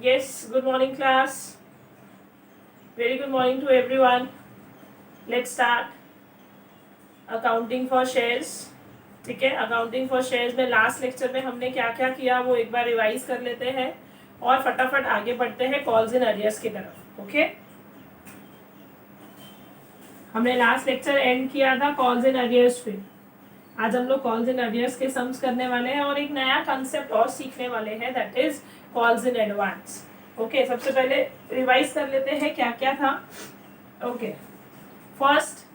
Yes, good morning class. Very good morning to everyone. Let's start accounting for shares. ठीक है, accounting for shares में last lecture में हमने क्या क्या किया वो एक बार रिवाइज कर लेते हैं और फटाफट आगे बढ़ते हैं कॉल्स इन अरियर्स की तरफ. ओके, हमने लास्ट लेक्चर एंड किया था कॉल्स इन अरियर्स पे. आज हम लोग कॉल्स इन अरियर्स के सम्स करने वाले हैं और एक नया कंसेप्ट और सीखने वाले हैं, that is calls in advance. Okay, सबसे पहले रिवाइज कर लेते हैं क्या क्या था. ओके, फर्स्ट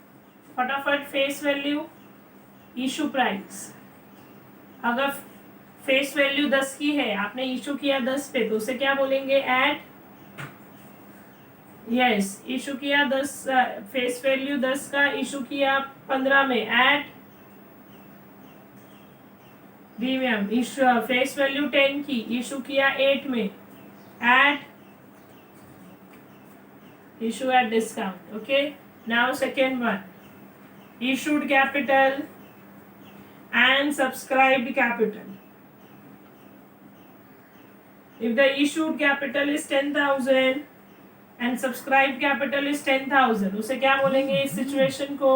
फटाफट फेस वैल्यू, इशू प्राइस. अगर फेस वैल्यू 10 की है, आपने इशू किया 10 पे, तो उसे क्या बोलेंगे? एट. यस, इशू किया 10, फेस वैल्यू 10 का, इशू किया 15 में, at premium. Issue face value 10 की, इशू किया 8 में, at issue at discount. Okay, now second one, issued capital and subscribed capital. If the issued capital is 10,000 and subscribed capital is 10,000, उसे क्या बोलेंगे इस सिचुएशन को?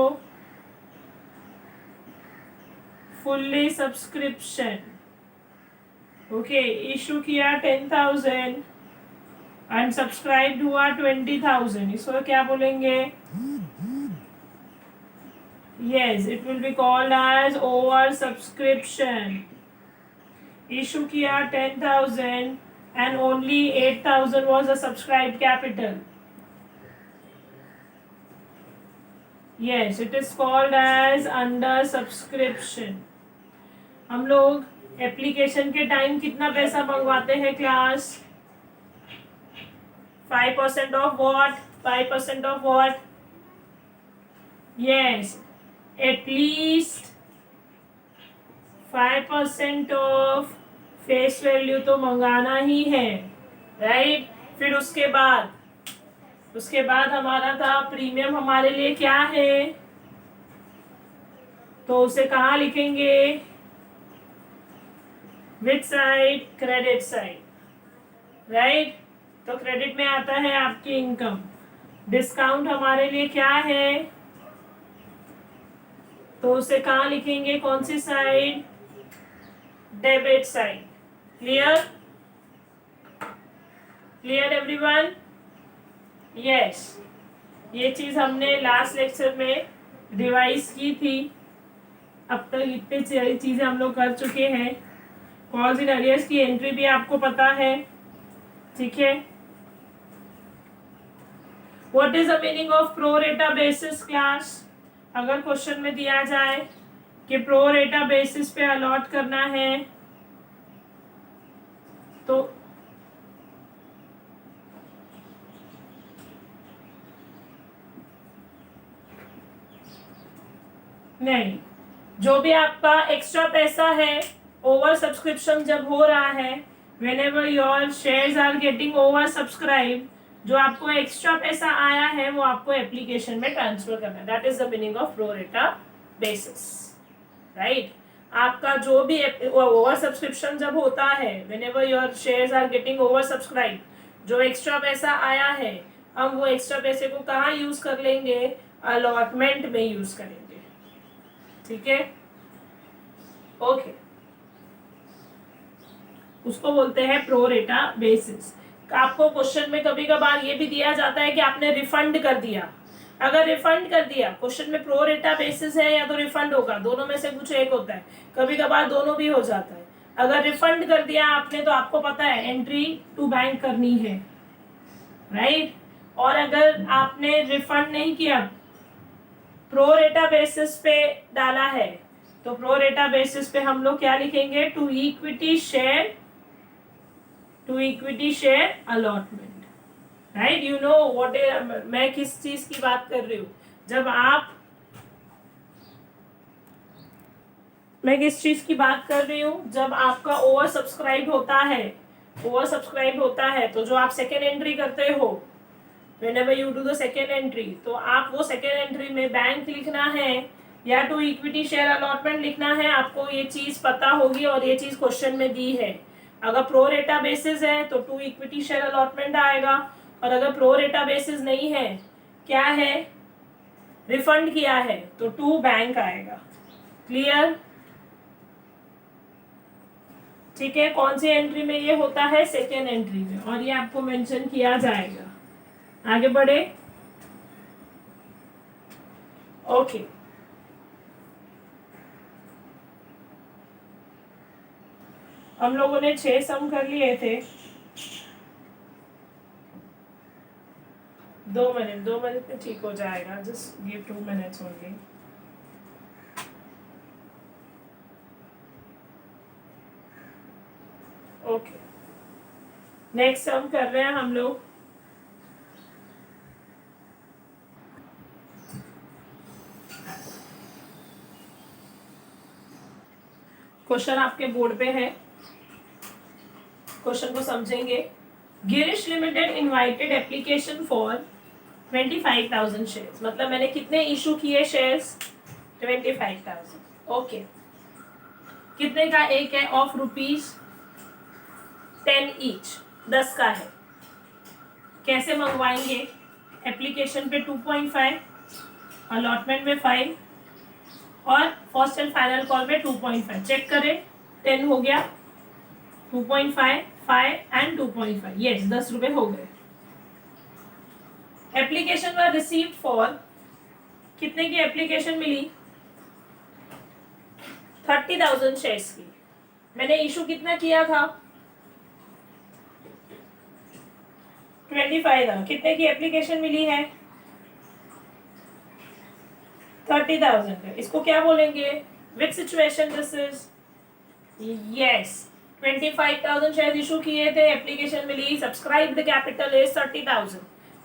Fully subscription. ओके, इशू किया 10,000 and subscribed हुआ 20,000, इसको क्या बोलेंगे? Yes, it will be called as over subscription. Issue किया 10,000 and only 8,000 was a subscribed capital. Yes, it is called as under subscription. हम लोग एप्लीकेशन के टाइम कितना पैसा मंगवाते हैं class? 5% of what? 5% of what? Yes, at least 5% of face value तो मंगाना ही है, राइट? फिर उसके बाद हमारा था प्रीमियम. हमारे लिए क्या है? तो उसे कहाँ लिखेंगे? Which side? Credit side, right? तो क्रेडिट में आता है आपकी इनकम. डिस्काउंट हमारे लिए क्या है? तो उसे कहाँ लिखेंगे? कौन सी side? Debit side. Clear? Clear everyone? Yes, ये चीज हमने लास्ट लेक्चर में रिवाइज की थी. अब तक इतने चीजें हम लोग कर चुके हैं. कॉल्स इन अरियर्स की एंट्री भी आपको पता है, ठीक है? What is the meaning of pro rata basis class? अगर क्वेश्चन में दिया जाए कि प्रो रेटा बेसिस पे अलॉट करना है, तो नहीं, जो भी आपका एक्स्ट्रा पैसा है, ओवर सब्सक्रिप्शन जब हो रहा है, whenever your shares are getting over subscribe, जो आपको एक्स्ट्रा पैसा आया है वो आपको एप्लीकेशन में ट्रांसफर करना है. That is the meaning of pro rata basis, right? आपका जो भी ओवर सब्सक्रिप्शन जब होता है, whenever your shares are getting over subscribe, जो एक्स्ट्रा पैसा आया है, हम वो एक्स्ट्रा पैसे को कहाँ यूज कर लेंगे? अलॉटमेंट में यूज करेंगे, ठीक है? ओके, उसको बोलते हैं प्रो रेटा बेसिस. आपको क्वेश्चन में कभी कभार ये भी दिया जाता है कि आपने रिफंड कर दिया. अगर रिफंड कर दिया, क्वेश्चन में प्रो रेटा बेसिस है या तो रिफंड होगा, दोनों में से कुछ एक होता है. कभी कभार दोनों भी हो जाता है. अगर रिफंड कर दिया आपने, तो आपको पता है एंट्री टू बैंक करनी है, राइट? और अगर आपने रिफंड नहीं किया, प्रो रेटा बेसिस पे डाला है, तो प्रो रेटा बेसिस पे हम लोग क्या लिखेंगे? To equity share allotment, right? You know what is, मैं किस चीज की बात कर रही हूँ? मैं किस चीज की बात कर रही हूँ? जब आपका ओवर सब्सक्राइब होता है, तो जो आप सेकेंड एंट्री करते हो, whenever you do the second entry, तो आप वो सेकेंड एंट्री में बैंक लिखना है या टू इक्विटी शेयर अलॉटमेंट लिखना है. आपको ये चीज पता होगी और ये चीज क्वेश्चन में दी है. अगर प्रो रेटा बेसिस है तो 2 इक्विटी शेयर अलॉटमेंट आएगा, और अगर प्रो रेटा बेसिस नहीं है, क्या है, रिफंड किया है, तो 2 बैंक आएगा। क्लियर? ठीक है, कौन सी एंट्री में ये होता है? सेकेंड एंट्री में, और ये आपको मेंशन किया जाएगा। आगे बढ़े। ओके, हम लोगों ने 6 सम कर लिए थे। 2 मिनट में ठीक हो जाएगा, just give 2 minutes only. Okay, next sum कर रहे हैं हम लोग। क्वेश्चन आपके बोर्ड पे है, क्वेश्चन को समझेंगे। Girish limited invited application for 25,000 shares, मतलब मैंने कितने इशू किए शेयर्स? 25,000। ओके, कितने का एक है? ऑफ ₹10 ईच, 10 का है। कैसे मंगवाएंगे? एप्लीकेशन पे 2.5, अलॉटमेंट में 5, और फर्स्ट एंड फाइनल कॉल में 2.5। चेक करें, 10 हो गया, 2.5, 5 एंड 2.5, यस, 10 रुपए हो गए। एप्लीकेशन वर रिसीव्ड फॉर, कितने की एप्लीकेशन मिली? 30,000 शेयर्स की। मैंने इशू कितना किया था? 25,000। कितने की एप्लीकेशन मिली है? 30,000। इसको क्या बोलेंगे? Which situation this is? Yes, 25,000 share issue किए थे, एप्लीकेशन मिली, सब्सक्राइब्ड कैपिटल इज 30,000।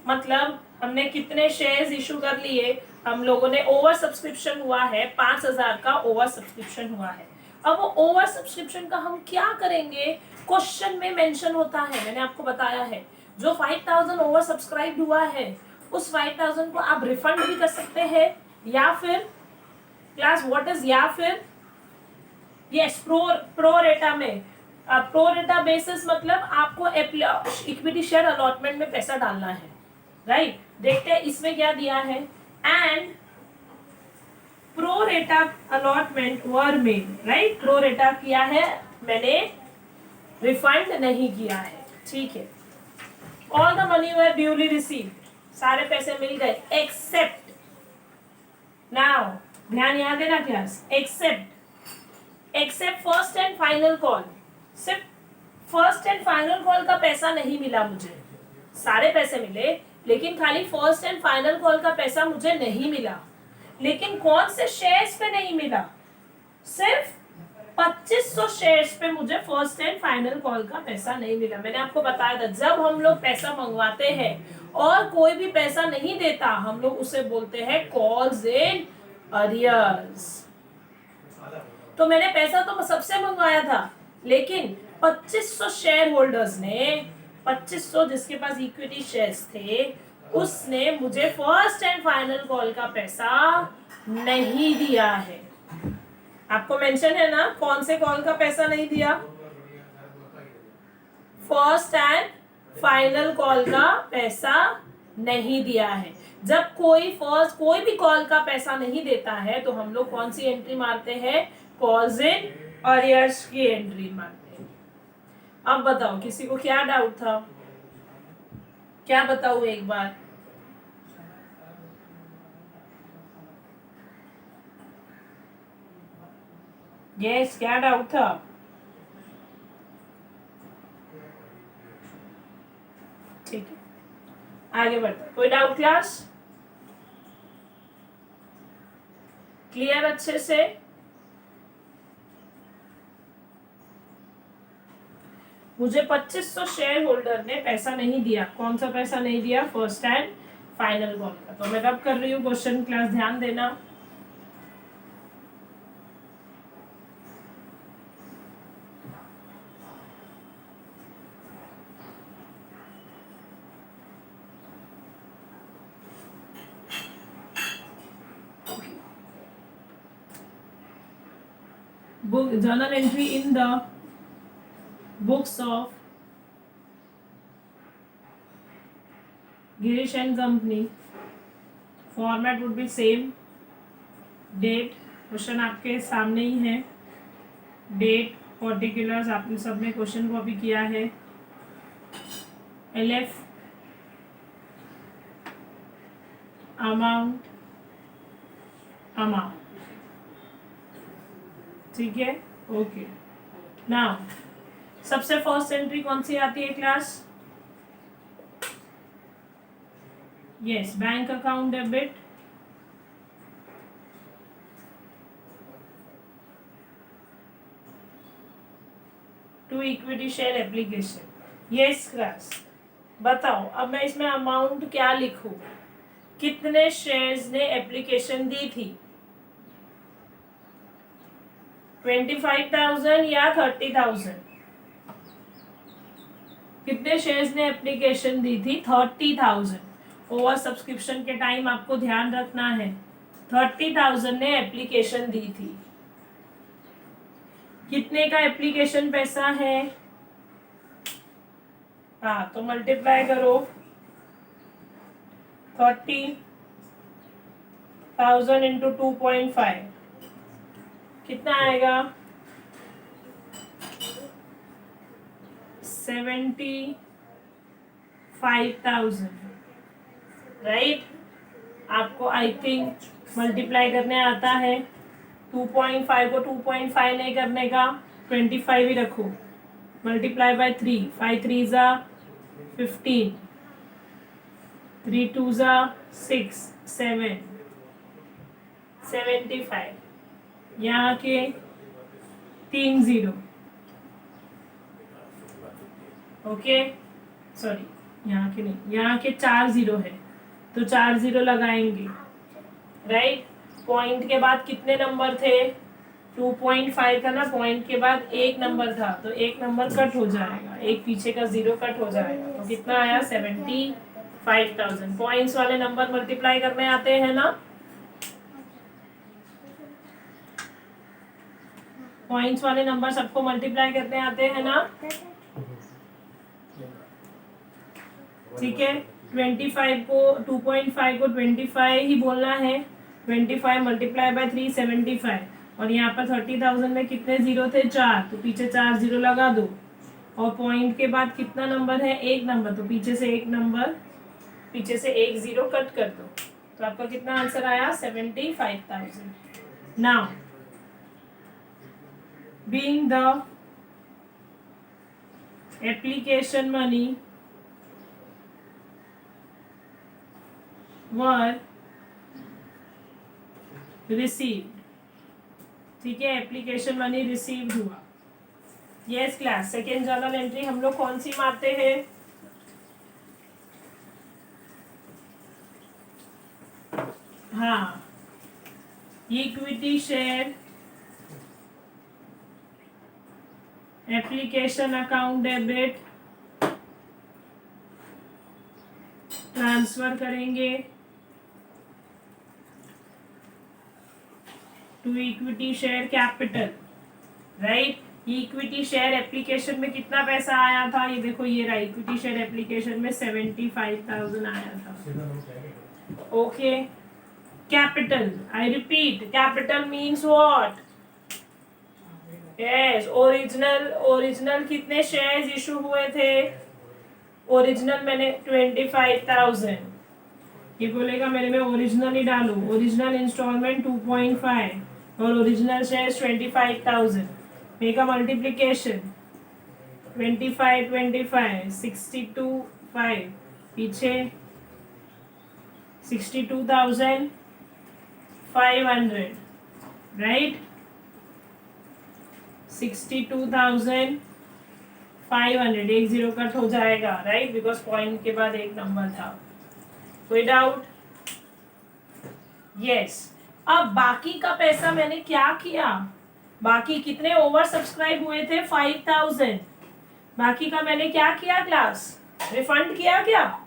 मतलब हमने कितने शेयर्स इशू कर लिए? हम लोगों ने, ओवर सब्सक्रिप्शन हुआ है, 5,000 का ओवर सब्सक्रिप्शन हुआ है। अब वो ओवर सब्सक्रिप्शन का हम क्या करेंगे? क्वेश्चन में मेंशन होता है, मैंने आपको बताया है। जो 5,000 ओवर सब्सक्राइब हुआ है, उस 5,000 को आप रिफंड भी कर सकते हैं, या फिर क्लास व्हाट इज, या फिर यस, प्रो रेटा में, प्रो रेटा बेसिस मतलब आपको इक्विटी शेयर अलॉटमेंट में पैसा डालना है, राइट? देखते हैं इसमें क्या दिया है। एंड प्रो रेटा allotment were made, right? Pro रेटा किया है मैंने, रिफंड नहीं किया है, ठीक है। All the money were duly received, सारे पैसे मिल गए, एक्सेप्ट, नाउ ध्यान यहाँ देना class, accept first and final call. सिर्फ फर्स्ट एंड फाइनल कॉल का पैसा नहीं मिला मुझे, सारे पैसे मिले, लेकिन खाली फर्स्ट एंड फाइनल कॉल का पैसा मुझे नहीं मिला। लेकिन कौन से शेयर्स पे नहीं मिला? सिर्फ 2500 शेयर्स पे मुझे फर्स्ट एंड फाइनल कॉल का पैसा नहीं मिला। मैंने आपको बताया था, जब हम लोग पैसा मंगवाते हैं और कोई भी पैसा नहीं देता, हम लोग उसे बोलते हैं कॉल्स इन अरियर्स। तो मैंने पैसा तो सबसे मंगवाया था, लेकिन 2500 शेयर होल्डर्स ने, 2500 जिसके पास इक्विटी शेयर्स थे, उसने मुझे फर्स्ट एंड फाइनल कॉल का पैसा नहीं दिया है। आपको मेंशन है ना कौन से कॉल का पैसा नहीं दिया? फर्स्ट एंड फाइनल कॉल का पैसा नहीं दिया है। जब कोई भी कॉल का पैसा नहीं देता है, तो हम लोग कौन सी एंट्री मारते हैं? कॉल्स इन अरियर्स की एंट्री मारते हैं। अब बताओ, किसी को क्या डाउट था? क्या बताऊं एक बार? यस, क्या डाउट था? ठीक है, आगे बढ़ते। कोई डाउट क्लास? क्लियर अच्छे से? मुझे 2500 शेयर होल्डर ने पैसा नहीं दिया। कौन सा पैसा नहीं दिया? फर्स्ट एंड फाइनल कॉल का। तो मैं रब कर रही हूँ क्वेश्चन, क्लास ध्यान देना। book journal entry in the books of Girish and company, format would be same, date, question आपके सामने ही है, डेट, पर्टिकुलर्स आपने सब ने क्वेश्चन कॉपी किया है, LF, अमाउंट, ठीक है, ओके। नाउ सबसे फर्स्ट एंट्री कौन सी आती है class? Yes, bank account debit, to equity share application. Yes class, बताओ अब मैं इसमें अमाउंट क्या लिखूं? कितने शेयर्स ने एप्लीकेशन दी थी? 25,000 या 30,000? कितने शेयर्स ने एप्लीकेशन दी थी? 30,000। ओवर सब्सक्रिप्शन के टाइम आपको ध्यान रखना है 30,000 ने एप्लीकेशन दी थी। कितने का एप्लीकेशन पैसा है? हाँ, तो मल्टीप्लाई करो 30,000 इंटू 2.5, कितना आएगा? 75,000, राइट? आपको आई थिंक मल्टीप्लाई करने आता है। 2.5 को 2.5 नहीं करने का, 25 ही रखो, मल्टीप्लाई बाय 3, 5 3 ज़ा 15, 3 2 ज़ा 6 7, 75, यहाँ के 3 0, ओके, सॉरी यहाँ के नहीं, यहाँ के 4 0 है तो 4 0 लगाएंगे, राइट? पॉइंट के बाद कितने नंबर थे? 2.5 का ना, पॉइंट के बाद एक नंबर था तो एक नंबर कट हो जाएगा, एक पीछे का 0 कट हो जाएगा, तो कितना आया? 75,000। पॉइंट्स वाले नंबर मल्टीप्लाई करने आते हैं ना? पॉइंट्स वाले नंबर सबको मल्टीप्लाई करने आते हैं ना? ठीक है, 25 को 2.5 को 25 ही बोलना है। 25 मल्टीप्लाई बाय 3 75, और यहाँ पर 30,000 में कितने जीरो थे? 4, तो पीछे 4 0 लगा दो, और पॉइंट के बाद कितना नंबर है? एक नंबर, तो पीछे से एक नंबर, पीछे से एक 0 कट कर दो, तो आपका कितना आंसर आया? 75,000। Now being the application money were received, ठीक है, एप्लीकेशन मनी रिसीव्ड हुआ। Yes class, second journal entry हम लोग कौन सी मारते हैं? हाँ, equity share application account debit transfer करेंगे to equity share capital, right? Equity share application में कितना पैसा आया था? ये देखो, ये रहा, इक्विटी शेयर एप्लीकेशन में 75,000 आया था। Okay, capital, I repeat, capital means what? Yes, original कितने शेयर्स इशू हुए थे? ओरिजिनल मैंने 25,000, ये बोलेगा मेरे में ओरिजिनल ही डालो, ओरिजिनल इंस्टॉलमेंट 2.5 और original shares 25,000, make a multiplication 25 25 62 5, पीछे 62,500, राइट? 62,500, एक 0 कट हो जाएगा, राइट? बिकॉज पॉइंट के बाद एक नंबर था। कोई डाउट? यस। अब बाकी का पैसा मैंने क्या किया? बाकी कितने ओवर सब्सक्राइब हुए थे? 5,000। बाकी का मैंने क्या किया क्लास? रिफंड किया क्या?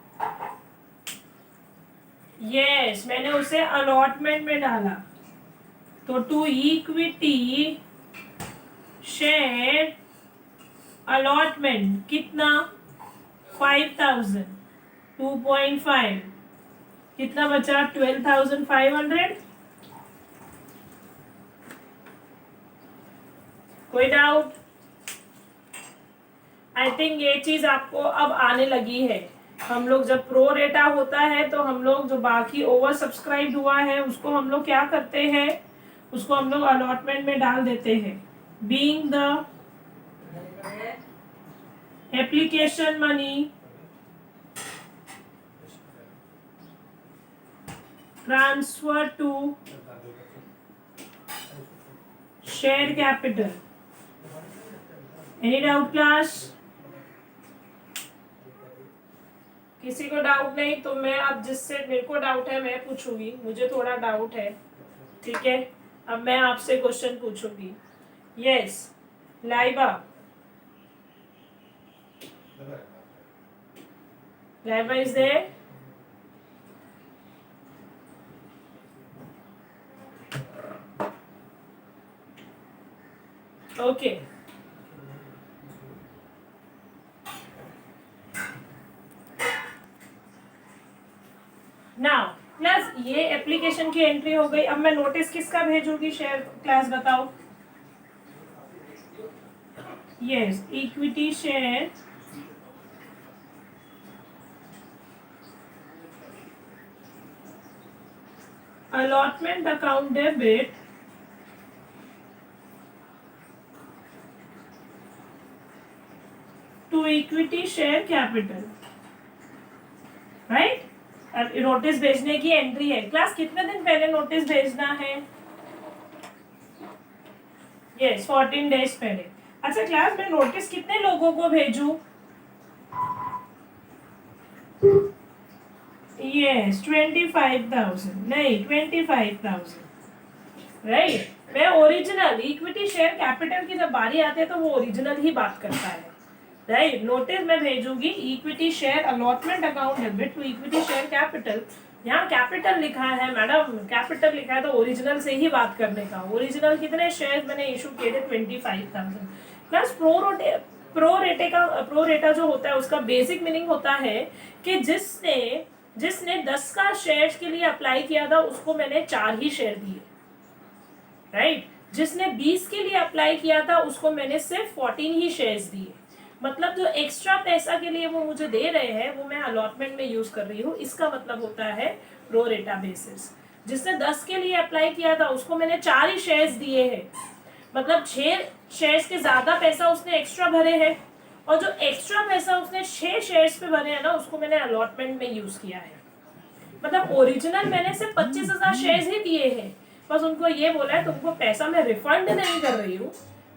यस, मैंने उसे अलॉटमेंट में डाला, तो टू इक्विटी शेयर अलॉटमेंट कितना 5000, 2.5 कितना बचा 12,500। कोई डाउट? आई थिंक ये चीज आपको अब आने लगी है। हम लोग जब प्रो रेटा होता है तो हम लोग जो बाकी ओवर सब्सक्राइब हुआ है उसको हम लोग क्या करते हैं, उसको हम लोग अलॉटमेंट में डाल देते हैं। Being the application money transfer to share capital. Any doubt class? किसी को डाउट नहीं तो मैं अब जिससे मेरे को डाउट है मैं पूछूंगी, मुझे थोड़ा डाउट है, ठीक है। अब मैं आपसे क्वेश्चन पूछूंगी। Yes Laiba, Laiba is there? Okay now class ये एप्लीकेशन की एंट्री हो गई। अब मैं नोटिस किसका भेजूंगी शेयर क्लास बताओ। Yes equity share allotment account debit to equity share capital, right. Notice भेजने की एंट्री है क्लास। कितने दिन पहले नोटिस भेजना है? यस 14 डेज पहले। अच्छा क्लास मैं नोटिस कितने लोगों को भेजूं? यस 25,000, नहीं 25,000, राइट। मैं ओरिजिनल इक्विटी शेयर कैपिटल की जब बारी आती है तो वो ओरिजिनल ही बात करता है, राइट। नोटिस मैं भेजूंगी equity share allotment account debit to equity share capital. यहाँ कैपिटल लिखा है मैडम, कैपिटल लिखा है तो ओरिजिनल से ही बात करने का। ओरिजिनल कितने शेयर मैंने इशू किए थे 25,000। प्लस प्रो रेटा जो होता है उसका बेसिक मीनिंग होता है कि जिसने 10 का शेयर के लिए अप्लाई किया था उसको मैंने 4 ही शेयर दिए, राइट। जिसने 20 के लिए अप्लाई किया था उसको मैंने सिर्फ 14 ही शेयर्स दिए। मतलब जो एक्स्ट्रा पैसा के लिए वो मुझे दे रहे हैं वो मैं अलॉटमेंट में यूज कर रही हूँ। इसका मतलब होता है प्रो रेटा बेसिस। जिसने 10 के लिए अप्लाई किया था उसको मैंने 4 ही शेयर्स दिए हैं, मतलब 6 शेयर्स के ज्यादा पैसा उसने एक्स्ट्रा भरे हैं, और जो एक्स्ट्रा पैसा उसने 6 शेयर्स पे भरे हैं ना उसको मैंने अलॉटमेंट में यूज किया है। मतलब ओरिजिनल मैंने सिर्फ 25,000 शेयर्स ही दिए हैं, बस उनको ये बोला है तुमको पैसा मैं रिफंड नहीं कर रही हूँ,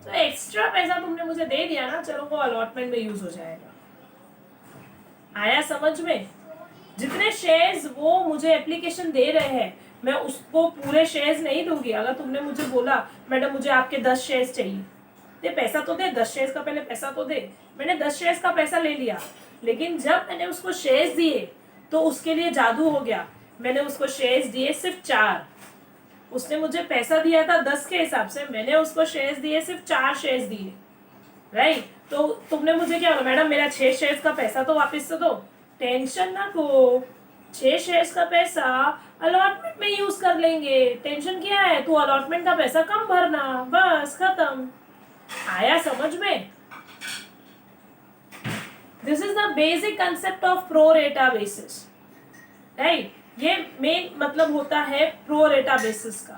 तो एक्स्ट्रा पैसा तुमने मुझे दे दिया ना, चलो वो अलॉटमेंट में यूज हो जाएगा। आया समझ में? जितने शेयर्स वो मुझे एप्लीकेशन दे रहे हैं मैं उसको पूरे शेयर्स नहीं दूंगी। अगर तुमने मुझे बोला मैडम मुझे आपके 10 शेयर्स चाहिए, दे पैसा तो दे, 10 शेयर्स का पहले पैसा तो दे। मैंने 10 शेयर्स का पैसा ले लिया, लेकिन जब मैंने उसको शेयर्स दिए तो उसके लिए जादू हो गया। मैंने उसको शेयर्स दिए सिर्फ 4, उसने मुझे पैसा दिया था 10 के हिसाब से, मैंने उसको शेयर्स दिए सिर्फ 4 शेयर्स दिए, राइट। तो तुमने मुझे क्या बोला, मैडम मेरा 6 शेयर्स का पैसा तो वापस से दो। टेंशन ना को, 6 शेयर्स का पैसा अलॉटमेंट में यूज कर लेंगे। टेंशन क्या है, तू अलॉटमेंट का पैसा कम भरना, बस खत्म। आया समझ में? This is the basic concept of pro rata basis, right. ये मेन मतलब होता है प्रो रेटा बेसिस का।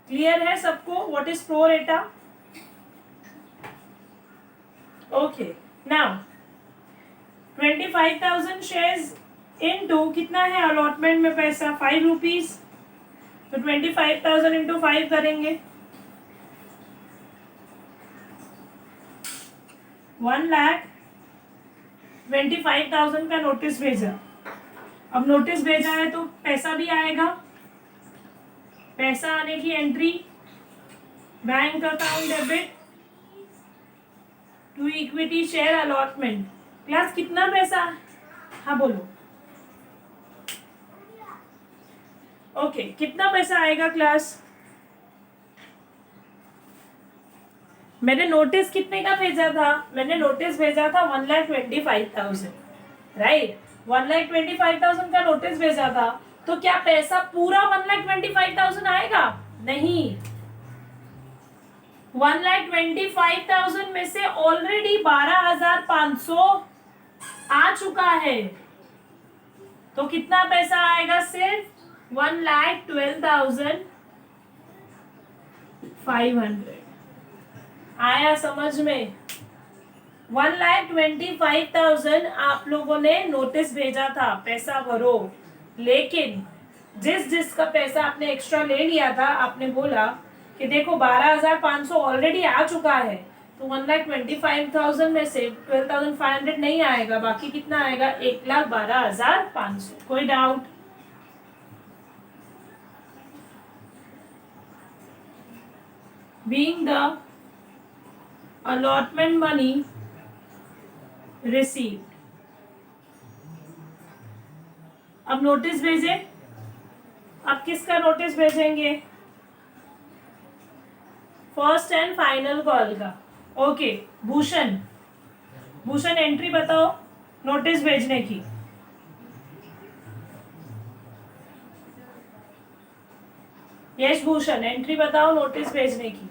क्लियर है सबको व्हाट इज प्रो रेटा? ओके नाउ 25,000 शेयर्स इनटू कितना है अलॉटमेंट में पैसा 5 रुपीज, तो 25,000 इंटू 5 करेंगे 1,25,000 का नोटिस भेजा। अब नोटिस भेजा है तो पैसा भी आएगा, पैसा आने की entry bank account debit to equity share allotment. Class कितना पैसा? हाँ बोलो। ओके कितना पैसा आएगा क्लास? मैंने नोटिस कितने का भेजा था? मैंने नोटिस भेजा था 1,25,000, राइट। 1,25,000 का नोटिस भेजा था, तो क्या पैसा पूरा 1,25,000 आएगा? नहीं। 1,25,000 में से ऑलरेडी 12,500 आ चुका है, तो कितना पैसा आएगा? सिर्फ 1,12,500। आया समझ में? 1,25,000 आप लोगों ने नोटिस भेजा था, पैसा भरो, लेकिन जिसका पैसा आपने एक्स्ट्रा ले लिया था, आपने बोला कि देखो 12,500 ऑलरेडी आ चुका है, तो 1,25,000 में से 12,500 नहीं आएगा, बाकी कितना आएगा? 1,12,500। कोई doubt? Being the allotment money received, अब नोटिस भेजे। अब किसका नोटिस भेजेंगे? फर्स्ट एंड फाइनल कॉल का। ओके, भूषण एंट्री बताओ नोटिस भेजने की। यश भूषण, एंट्री बताओ नोटिस भेजने की।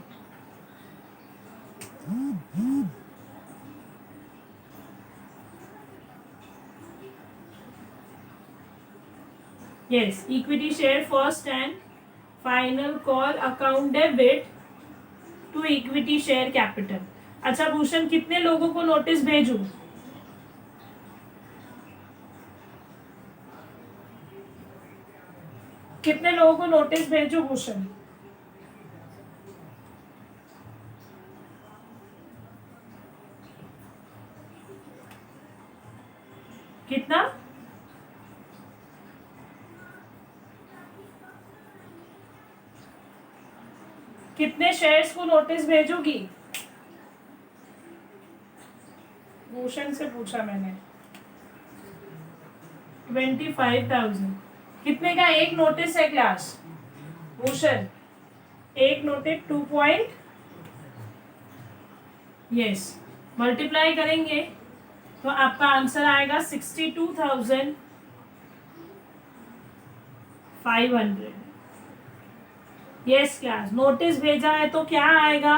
Yes, equity share first and final call account debit to equity share capital। अच्छा भूषण, कितने लोगों को नोटिस भेजूं? कितने लोगों को नोटिस भेजूं भूषण? कितना? कितने शेयर्स को नोटिस भेजोगी? भूषण से पूछा मैंने। 25,000। कितने का एक नोटिस है क्लास? भूषण, एक नोटिस 2 पॉइंट, यस, मल्टीप्लाई करेंगे तो आपका आंसर आएगा 62,500। यस क्लास, नोटिस भेजा है तो क्या आएगा?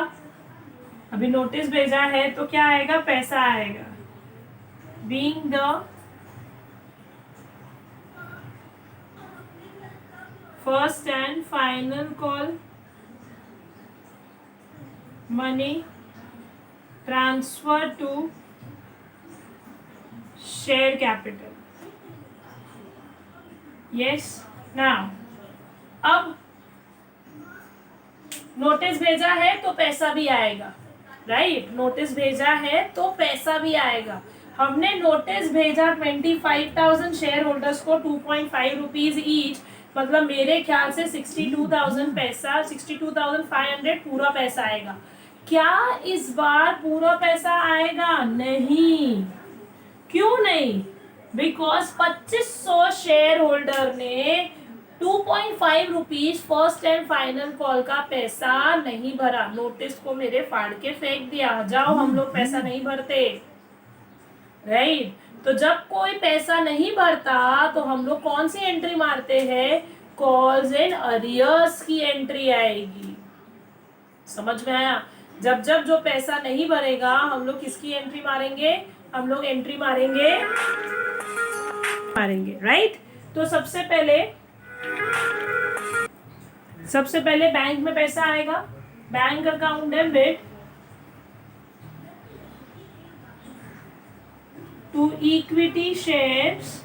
अभी नोटिस भेजा है तो क्या आएगा? पैसा आएगा। Being the first and final call money transfer to share capital. Yes, now अब नोटिस भेजा है तो पैसा भी आएगा, राइट। नोटिस भेजा है तो पैसा भी आएगा। हमने नोटिस भेजा 25,000 शेयर होल्डर्स को 2.5 रुपीज ईच, मतलब मेरे ख्याल से 62,000 पैसा, 62,500 पूरा पैसा आएगा। क्या इस बार पूरा पैसा आएगा? नहीं। क्यों नहीं? बिकॉज 2,500 शेयर होल्डर ने 2.5 rupees first and final call का पैसा नहीं भरा। नोटिस को मेरे फाड़ के फेंक दिया, जाओ हम लोग पैसा नहीं भरते, राइट। तो जब कोई पैसा नहीं भरता तो हम लोग कौन सी एंट्री मारते हैं? कॉल्स एंड अरियर्स की एंट्री आएगी। समझ में आया? जब जो पैसा नहीं भरेगा हम लोग किसकी एंट्री मारेंगे? हम लोग एंट्री मारेंगे, राइट। तो सबसे पहले बैंक में पैसा आएगा, bank account debit to equity shares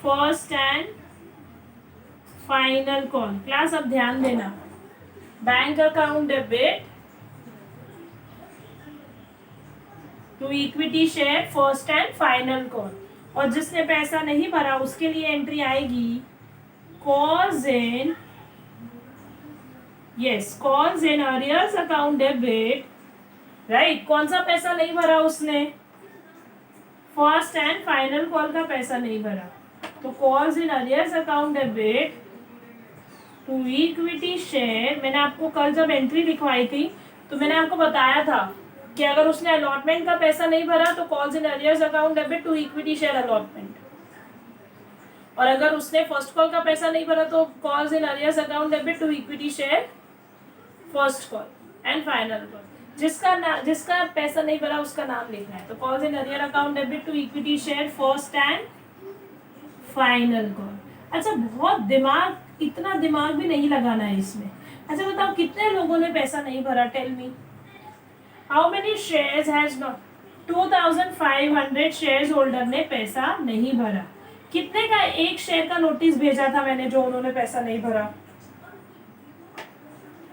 first and final call. Class अब ध्यान देना, bank account debit to equity share first and final call, और जिसने पैसा नहीं भरा उसके लिए एंट्री आएगी calls in, yes, calls in arrears account debit, right. कौन सा पैसा नहीं भरा उसने? फर्स्ट एंड फाइनल कॉल का पैसा नहीं भरा, तो calls in arrears account debit to equity share, मैंने आपको कल जब एंट्री लिखवाई थी तो मैंने आपको बताया था कि अगर उसने अलॉटमेंट का पैसा नहीं भरा तो calls in arrears account debit to equity share allotment, और अगर उसने फर्स्ट कॉल का पैसा नहीं भरा तो calls in arrears account debit to equity share first call and final call. जिसका पैसा नहीं भरा उसका नाम लिखना है, तो calls in arrear account debit to equity share first and final call. अच्छा, बहुत दिमाग, इतना दिमाग भी नहीं लगाना है इसमें। अच्छा बताओ कितने लोगों ने पैसा नहीं भरा, tell me how many shares has not, 2500 shares holder ने पैसा नहीं भरा। कितने का एक शेयर का नोटिस भेजा था मैंने जो उन्होंने पैसा नहीं भरा?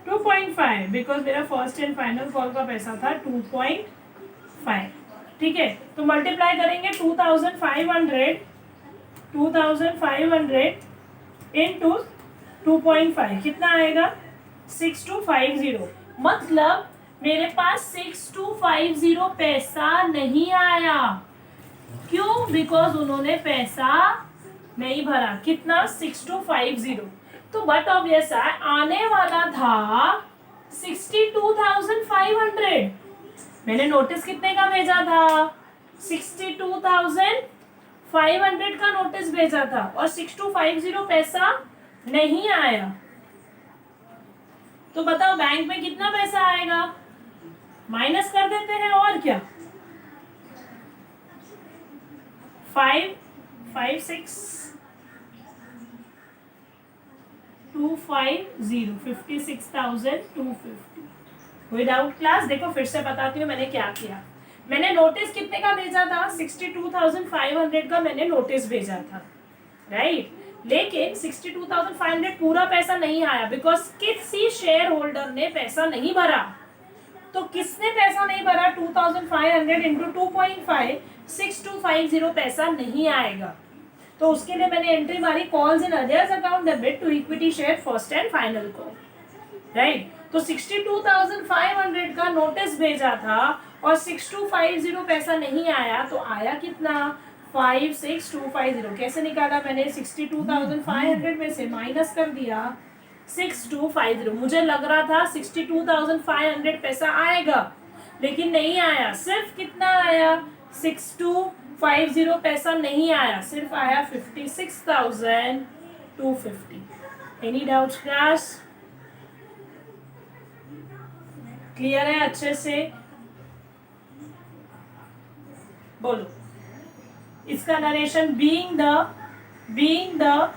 2.5, बिकॉज मेरा फर्स्ट एंड फाइनल कॉल का पैसा था 2.5। ठीक है, तो मल्टीप्लाई करेंगे 2500 इंटू 2.5 कितना आएगा? 6250। मतलब मेरे पास 6250 पैसा नहीं आया। क्यों? बिकॉज उन्होंने पैसा नहीं भरा। कितना? 6250। तो बट ऑब्वियस है आने वाला था 62,500। मैंने नोटिस कितने का भेजा था? 62,500 का नोटिस भेजा था और 6250 पैसा नहीं आया। तो बताओ बैंक में कितना पैसा आएगा? माइनस कर देते हैं और क्या, 56,250 कोई डाउट क्लास? देखो फिर से बताती हूँ मैंने क्या किया। मैंने नोटिस कितने का भेजा था? 62,500 का मैंने नोटिस भेजा था, राइट। लेकिन 62,500 पूरा पैसा नहीं आया बिकॉज किसी शेयर होल्डर ने पैसा नहीं भरा। तो किसने पैसा नहीं भरा? 2,500 इंटू 2.5, 6250 पैसा नहीं आएगा। तो उसके लिए मैंने एंट्री मारी calls in arrears account debit to equity share first and final call, right. तो 62,500 का नोटिस भेजा था और 6250 पैसा नहीं आया, तो आया कितना? 56,250। कैसे निकाला मैंने? 62,500 में से माइनस कर दिया 6250। मुझे लग रहा था 62,500 पैसा आएगा लेकिन नहीं आया। सिर्फ कितना आया? 6250 पैसा नहीं आया, सिर्फ आया 56,250। Any doubts class? क्लियर है अच्छे से? बोलो। इसका narration being the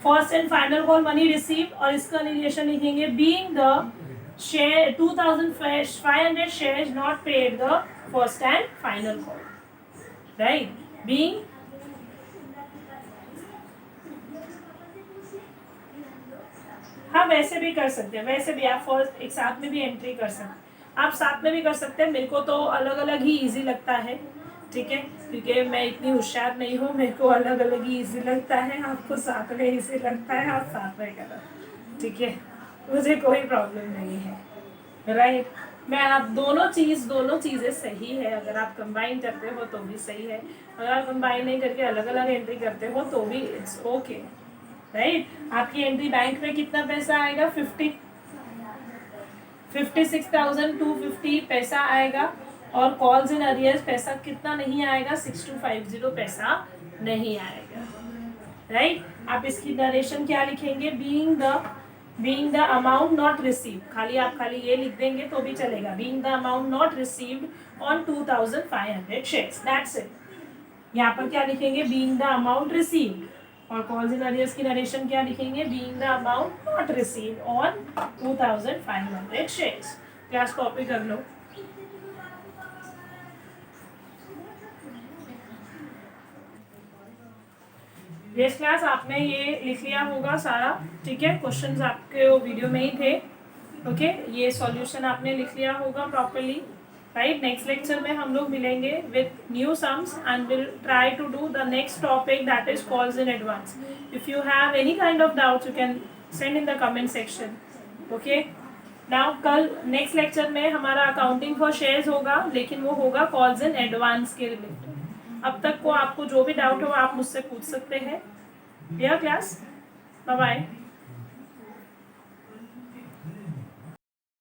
first and final call money receive, और इसका नरेशन लिखेंगे being the share 2,500 shares not paid the first and final call, right. Being हाँ वैसे भी कर सकते हैं, वैसे भी आप फर्स्ट एक साथ में भी एंट्री कर सकते हैं, आप साथ में भी कर सकते हैं। मेरे को तो अलग अलग ही इजी लगता है, ठीक है, क्योंकि मैं इतनी होशियार नहीं हूँ। मेरे को अलग अलग ही इजी लगता है, आपको साथ में इजी लगता है, आप साथ में करो, ठीक है, मुझे कोई प्रॉब्लम नहीं है, राइट। मैं आप दोनों चीज़ें सही है। अगर आप कंबाइन करते हो तो भी सही है, अगर आप कंबाइन नहीं करके अलग अलग एंट्री करते हो तो भी इट्स ओके, राइट। आपकी एंट्री बैंक में कितना पैसा आएगा? 56,250 पैसा आएगा, और कॉल्स इन अरियर्स पैसा कितना नहीं आएगा? 6250 पैसा नहीं आएगा, राइट। आप इसकी नरेशन क्या लिखेंगे? Being the amount not received, खाली ये लिख देंगे तो भी चलेगा। Being the amount not received on 2,500 shares, that's it. यहाँ पर क्या लिखेंगे? बीइंग द अमाउंट रिसीव्ड, और कॉल्स इन अरियर्स की नरेशन क्या लिखेंगे? Being the amount not received on 2,500 shares. Class copy कर लो। यस क्लास, आपने ये लिख लिया होगा सारा, ठीक है। क्वेश्चंस आपके वीडियो में ही थे, ओके। ये सॉल्यूशन आपने लिख लिया होगा प्रॉपर्ली, राइट। नेक्स्ट लेक्चर में हम लोग मिलेंगे with new sums and will try to do the next topic that is calls in advance. If you have any kind of doubts you can send in the comment section, okay. Now कल next lecture में हमारा accounting for shares होगा, लेकिन वो होगा calls in advance के related. अब तक को आपको जो भी डाउट हो आप मुझसे पूछ सकते हैं। Clear class? Bye bye.